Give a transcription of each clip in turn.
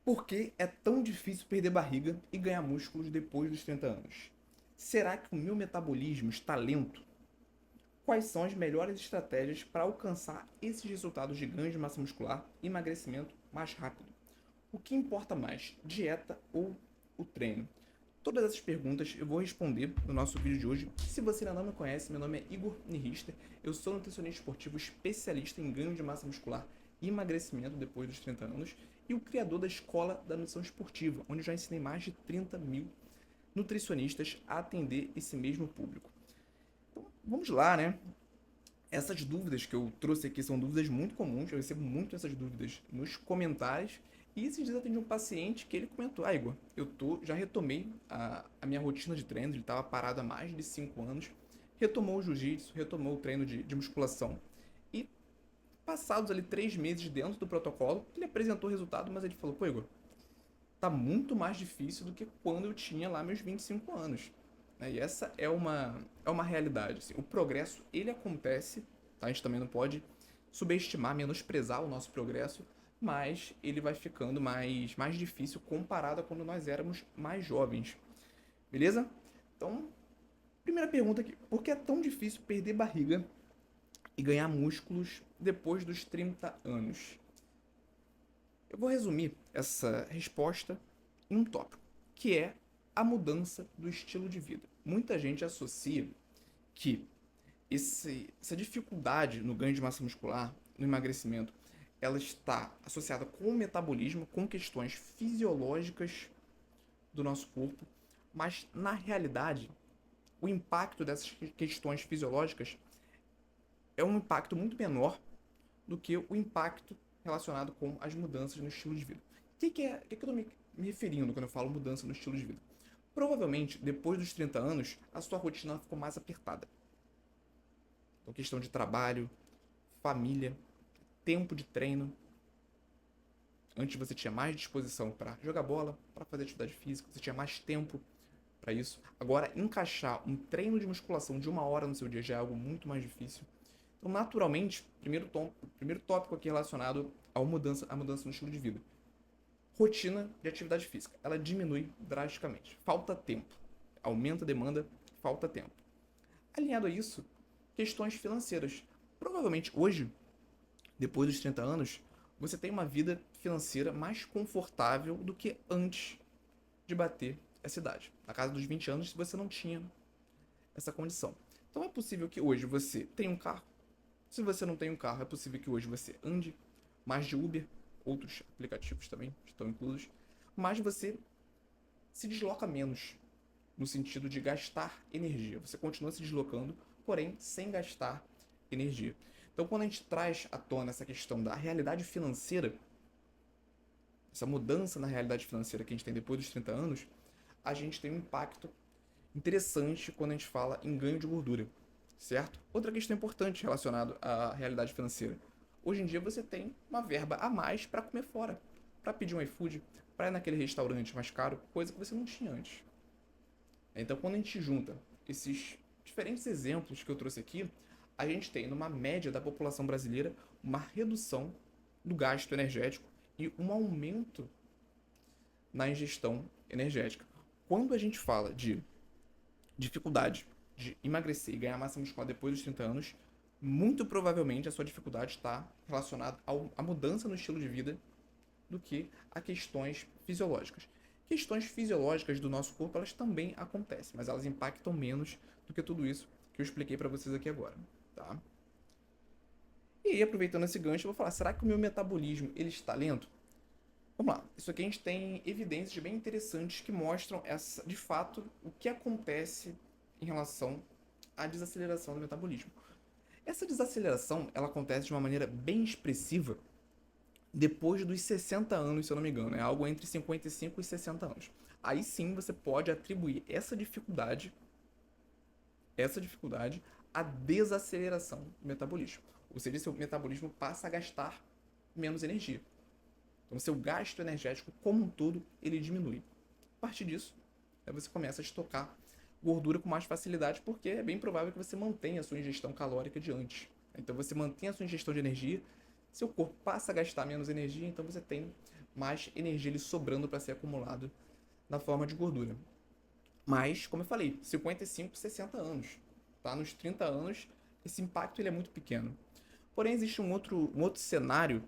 Por que é tão difícil perder barriga e ganhar músculos depois dos 30 anos? Será que o meu metabolismo está lento? Quais são as melhores estratégias para alcançar esses resultados de ganho de massa muscular e emagrecimento mais rápido? O que importa mais, dieta ou o treino? Todas essas perguntas eu vou responder no nosso vídeo de hoje. Se você ainda não me conhece, meu nome é Igor Nihista, eu sou nutricionista esportivo especialista em ganho de massa muscular e emagrecimento depois dos 30 anos e o criador da Escola da Nutrição Esportiva, onde eu já ensinei mais de 30 mil nutricionistas a atender esse mesmo público. Então, vamos lá, né? Essas dúvidas que eu trouxe aqui são dúvidas muito comuns, eu recebo muito essas dúvidas nos comentários. E esses dias eu atendi um paciente que ele comentou: Igor, já retomei a minha rotina de treino, ele estava parado há mais de 5 anos, retomou o jiu-jitsu, retomou o treino de musculação. E passados ali 3 meses dentro do protocolo, ele apresentou o resultado, mas ele falou: pô, Igor, tá muito mais difícil do que quando eu tinha lá meus 25 anos. E essa é uma realidade. Assim. O progresso, ele acontece, tá? A gente também não pode subestimar, menosprezar o nosso progresso, mas ele vai ficando mais difícil comparado a quando nós éramos mais jovens. Beleza? Então, primeira pergunta aqui. Por que é tão difícil perder barriga e ganhar músculos depois dos 30 anos? Eu vou resumir essa resposta em um tópico, que é a mudança do estilo de vida. Muita gente associa que essa dificuldade no ganho de massa muscular, no emagrecimento, ela está associada com o metabolismo, com questões fisiológicas do nosso corpo, mas na realidade, o impacto dessas questões fisiológicas é um impacto muito menor do que o impacto relacionado com as mudanças no estilo de vida. O que eu estou me referindo quando eu falo mudança no estilo de vida? Provavelmente, depois dos 30 anos, a sua rotina ficou mais apertada. Então, questão de trabalho, família, tempo de treino. Antes você tinha mais disposição para jogar bola, para fazer atividade física, você tinha mais tempo para isso. Agora, encaixar um treino de musculação de 1 hora no seu dia já é algo muito mais difícil. Então, naturalmente, primeiro tópico aqui relacionado à mudança no estilo de vida. Rotina de atividade física. Ela diminui drasticamente. Falta tempo. Aumenta a demanda, falta tempo. Alinhado a isso, questões financeiras. Provavelmente hoje, depois dos 30 anos, você tem uma vida financeira mais confortável do que antes de bater essa idade. Na casa dos 20 anos, você não tinha essa condição. Então é possível que hoje você tenha um carro. Se você não tem um carro, é possível que hoje você ande mais de Uber, outros aplicativos também estão inclusos, mas você se desloca menos no sentido de gastar energia. Você continua se deslocando, porém sem gastar energia. Então, quando a gente traz à tona essa questão da realidade financeira, essa mudança na realidade financeira que a gente tem depois dos 30 anos, a gente tem um impacto interessante quando a gente fala em ganho de gordura, certo? Outra questão importante relacionada à realidade financeira. Hoje em dia você tem uma verba a mais para comer fora, para pedir um iFood, para ir naquele restaurante mais caro, coisa que você não tinha antes. Então, quando a gente junta esses diferentes exemplos que eu trouxe aqui, a gente tem, numa média da população brasileira, uma redução do gasto energético e um aumento na ingestão energética. Quando a gente fala de dificuldade de emagrecer e ganhar massa muscular depois dos 30 anos, muito provavelmente a sua dificuldade está relacionada à mudança no estilo de vida do que a questões fisiológicas. Questões fisiológicas do nosso corpo, elas também acontecem, mas elas impactam menos do que tudo isso que eu expliquei para vocês aqui agora, tá? E aí, aproveitando esse gancho, eu vou falar, será que o meu metabolismo, ele está lento? Vamos lá, isso aqui a gente tem evidências bem interessantes que mostram de fato o que acontece em relação à desaceleração do metabolismo. Essa desaceleração, ela acontece de uma maneira bem expressiva depois dos 60 anos, se eu não me engano. É algo entre 55 e 60 anos. Aí sim você pode atribuir essa dificuldade à desaceleração do metabolismo. Ou seja, seu metabolismo passa a gastar menos energia. Então, seu gasto energético como um todo, ele diminui. A partir disso, você começa a estocar gordura com mais facilidade, porque é bem provável que você mantenha a sua ingestão calórica de antes. Então, você mantém a sua ingestão de energia, seu corpo passa a gastar menos energia, então você tem mais energia ali sobrando para ser acumulado na forma de gordura. Mas, como eu falei, 55, 60 anos. Tá? Nos 30 anos, esse impacto ele é muito pequeno. Porém, existe um outro cenário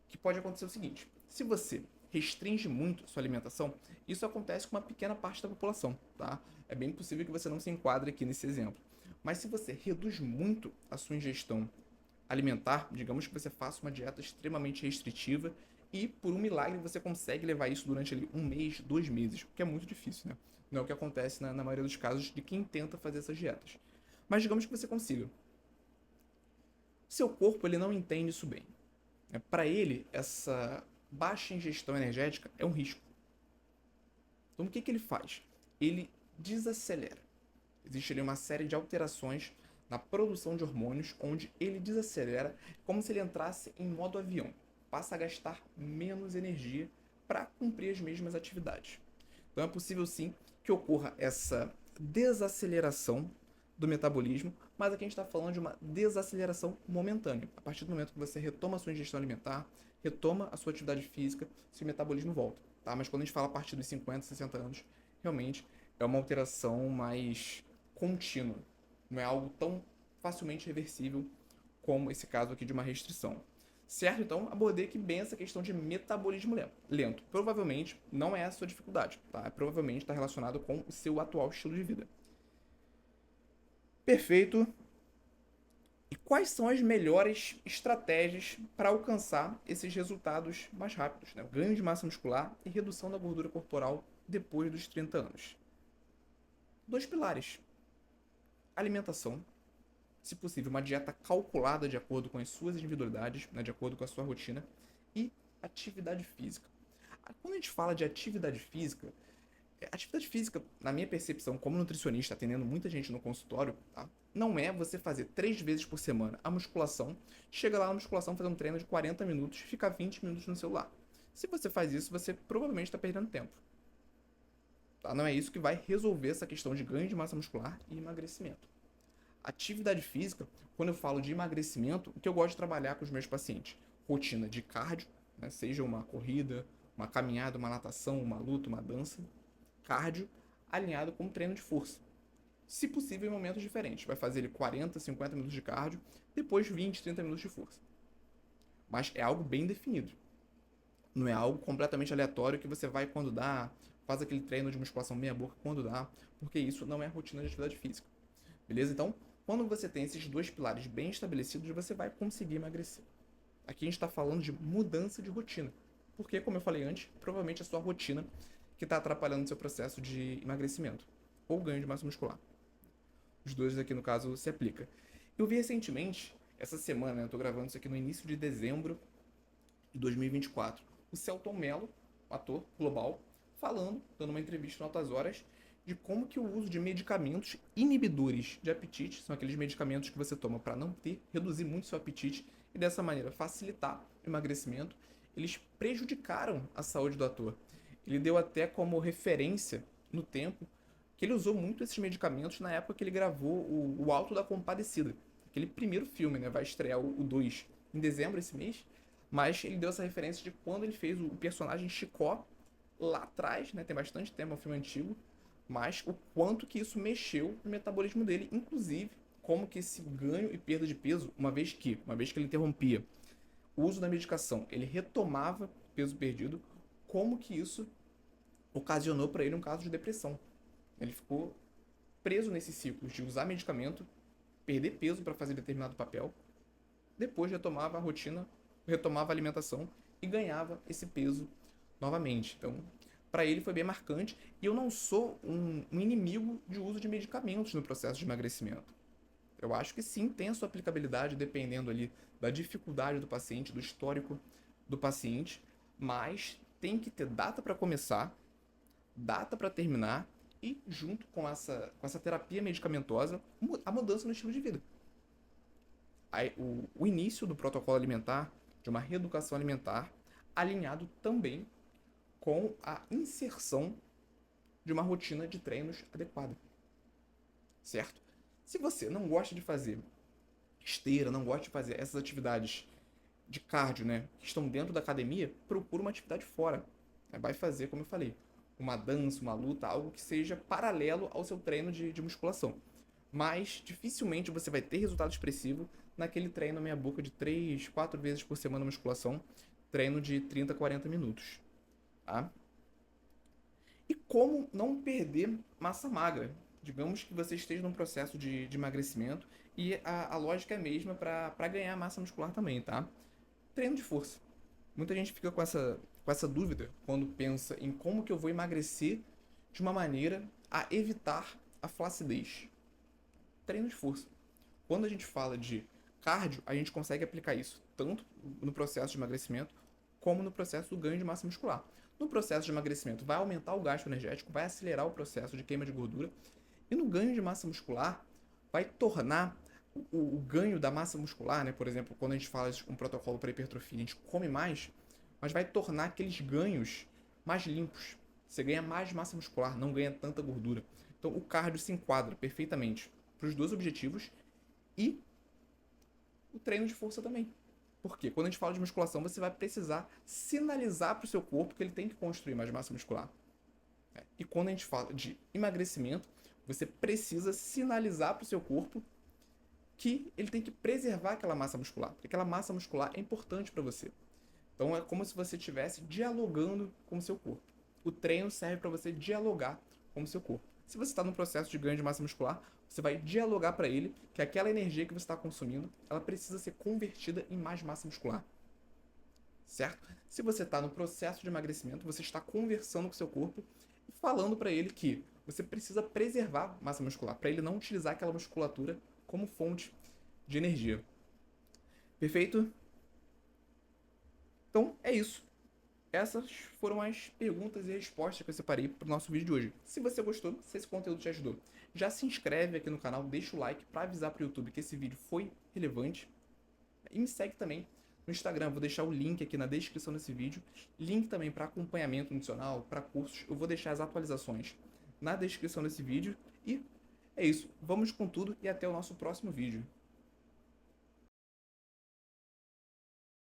que pode acontecer o seguinte: se você restringe muito a sua alimentação, isso acontece com uma pequena parte da população, tá? É bem possível que você não se enquadre aqui nesse exemplo. Mas se você reduz muito a sua ingestão alimentar, digamos que você faça uma dieta extremamente restritiva e por um milagre você consegue levar isso durante ali um mês, 2 meses, o que é muito difícil, né? Não é o que acontece na maioria dos casos de quem tenta fazer essas dietas. Mas digamos que você consiga. Seu corpo ele não entende isso bem. Para ele, essa baixa ingestão energética é um risco. Então, o que ele faz? Ele desacelera. Existe ali uma série de alterações na produção de hormônios, onde ele desacelera como se ele entrasse em modo avião. Passa a gastar menos energia para cumprir as mesmas atividades. Então, é possível sim que ocorra essa desaceleração do metabolismo, mas aqui a gente está falando de uma desaceleração momentânea. A partir do momento que você retoma a sua ingestão alimentar, retoma a sua atividade física, seu metabolismo volta. Tá? Mas quando a gente fala a partir dos 50, 60 anos, realmente é uma alteração mais contínua. Não é algo tão facilmente reversível como esse caso aqui de uma restrição. Certo? Então, abordei aqui bem essa questão de metabolismo lento. Provavelmente não é a sua dificuldade, tá? Provavelmente está relacionado com o seu atual estilo de vida. Perfeito. E quais são as melhores estratégias para alcançar esses resultados mais rápidos, né? O ganho de massa muscular e redução da gordura corporal depois dos 30 anos? Dois pilares: alimentação, se possível, uma dieta calculada de acordo com as suas individualidades, né, de acordo com a sua rotina, e atividade física. Quando a gente fala de atividade física, na minha percepção, como nutricionista, atendendo muita gente no consultório, tá? Não é você fazer 3 vezes por semana a musculação, chega lá na musculação fazer um treino de 40 minutos, fica 20 minutos no celular. Se você faz isso, você provavelmente está perdendo tempo. Tá? Não é isso que vai resolver essa questão de ganho de massa muscular e emagrecimento. Atividade física, quando eu falo de emagrecimento, o que eu gosto de trabalhar com os meus pacientes? Rotina de cardio, né? Seja uma corrida, uma caminhada, uma natação, uma luta, uma dança. Cardio alinhado com treino de força. Se possível, em momentos diferentes. Vai fazer ele 40, 50 minutos de cardio, depois 20, 30 minutos de força. Mas é algo bem definido. Não é algo completamente aleatório que você vai quando dá, faz aquele treino de musculação meia boca quando dá, porque isso não é rotina de atividade física. Beleza? Então, quando você tem esses dois pilares bem estabelecidos, você vai conseguir emagrecer. Aqui a gente está falando de mudança de rotina. Porque, como eu falei antes, provavelmente a sua rotina que está atrapalhando o seu processo de emagrecimento ou ganho de massa muscular. Os dois aqui, no caso, se aplica. Eu vi recentemente, essa semana, eu estou gravando isso aqui no início de dezembro de 2024, o Selton Mello, ator global, falando, dando uma entrevista em Altas Horas, de como que o uso de medicamentos inibidores de apetite, são aqueles medicamentos que você toma para não reduzir muito seu apetite e dessa maneira facilitar o emagrecimento, eles prejudicaram a saúde do ator. Ele deu até como referência no tempo que ele usou muito esses medicamentos na época que ele gravou o Alto da Compadecida. Aquele primeiro filme, né? Vai estrear o 2 em dezembro esse mês. Mas ele deu essa referência de quando ele fez o personagem Chicó lá atrás, né? Tem bastante tempo, é um filme antigo. Mas o quanto que isso mexeu no metabolismo dele, inclusive como que esse ganho e perda de peso, uma vez que ele interrompia o uso da medicação, ele retomava peso perdido, como que isso ocasionou para ele um caso de depressão. Ele ficou preso nesse ciclo de usar medicamento, perder peso para fazer determinado papel, depois retomava a rotina, retomava a alimentação e ganhava esse peso novamente. Então, para ele foi bem marcante. E eu não sou um inimigo de uso de medicamentos no processo de emagrecimento. Eu acho que sim, tem a sua aplicabilidade dependendo ali da dificuldade do paciente, do histórico do paciente, mas tem que ter data para começar, data para terminar e junto com essa terapia medicamentosa, a mudança no estilo de vida. Aí, o início do protocolo alimentar, de uma reeducação alimentar, alinhado também com a inserção de uma rotina de treinos adequada. Certo? Se você não gosta de fazer esteira, não gosta de fazer essas atividades de cardio, né, que estão dentro da academia, procura uma atividade fora. Vai fazer, como eu falei, uma dança, uma luta, algo que seja paralelo ao seu treino de musculação. Mas dificilmente você vai ter resultado expressivo naquele treino meia boca de 3, 4 vezes por semana musculação, treino de 30, 40 minutos. Tá? E como não perder massa magra? Digamos que você esteja num processo de emagrecimento e a lógica é a mesma para ganhar massa muscular também, tá? Treino de força. Muita gente fica com essa dúvida quando pensa em como que eu vou emagrecer de uma maneira a evitar a flacidez. Treino de força. Quando a gente fala de cardio, a gente consegue aplicar isso tanto no processo de emagrecimento como no processo do ganho de massa muscular. No processo de emagrecimento, vai aumentar o gasto energético, vai acelerar o processo de queima de gordura, e no ganho de massa muscular, vai tornar o ganho da massa muscular, né? Por exemplo, quando a gente fala de um protocolo para hipertrofia, a gente come mais, mas vai tornar aqueles ganhos mais limpos. Você ganha mais massa muscular, não ganha tanta gordura. Então o cardio se enquadra perfeitamente para os dois objetivos e o treino de força também. Porque quando a gente fala de musculação, você vai precisar sinalizar para o seu corpo que ele tem que construir mais massa muscular. E quando a gente fala de emagrecimento, você precisa sinalizar para o seu corpo que ele tem que preservar aquela massa muscular, porque aquela massa muscular é importante para você. Então é como se você estivesse dialogando com o seu corpo. O treino serve para você dialogar com o seu corpo. Se você está no processo de ganho de massa muscular, você vai dialogar para ele que aquela energia que você está consumindo, ela precisa ser convertida em mais massa muscular. Certo? Se você está no processo de emagrecimento, você está conversando com o seu corpo e falando para ele que você precisa preservar massa muscular, para ele não utilizar aquela musculatura como fonte de energia. Perfeito? Então é isso. Essas foram as perguntas e respostas que eu separei para o nosso vídeo de hoje. Se você gostou, se esse conteúdo te ajudou, já se inscreve aqui no canal, deixa o like para avisar para o YouTube que esse vídeo foi relevante. E me segue também no Instagram, vou deixar o link aqui na descrição desse vídeo. Link também para acompanhamento nutricional, para cursos. Eu vou deixar as atualizações na descrição desse vídeo. E é isso. Vamos com tudo e até o nosso próximo vídeo.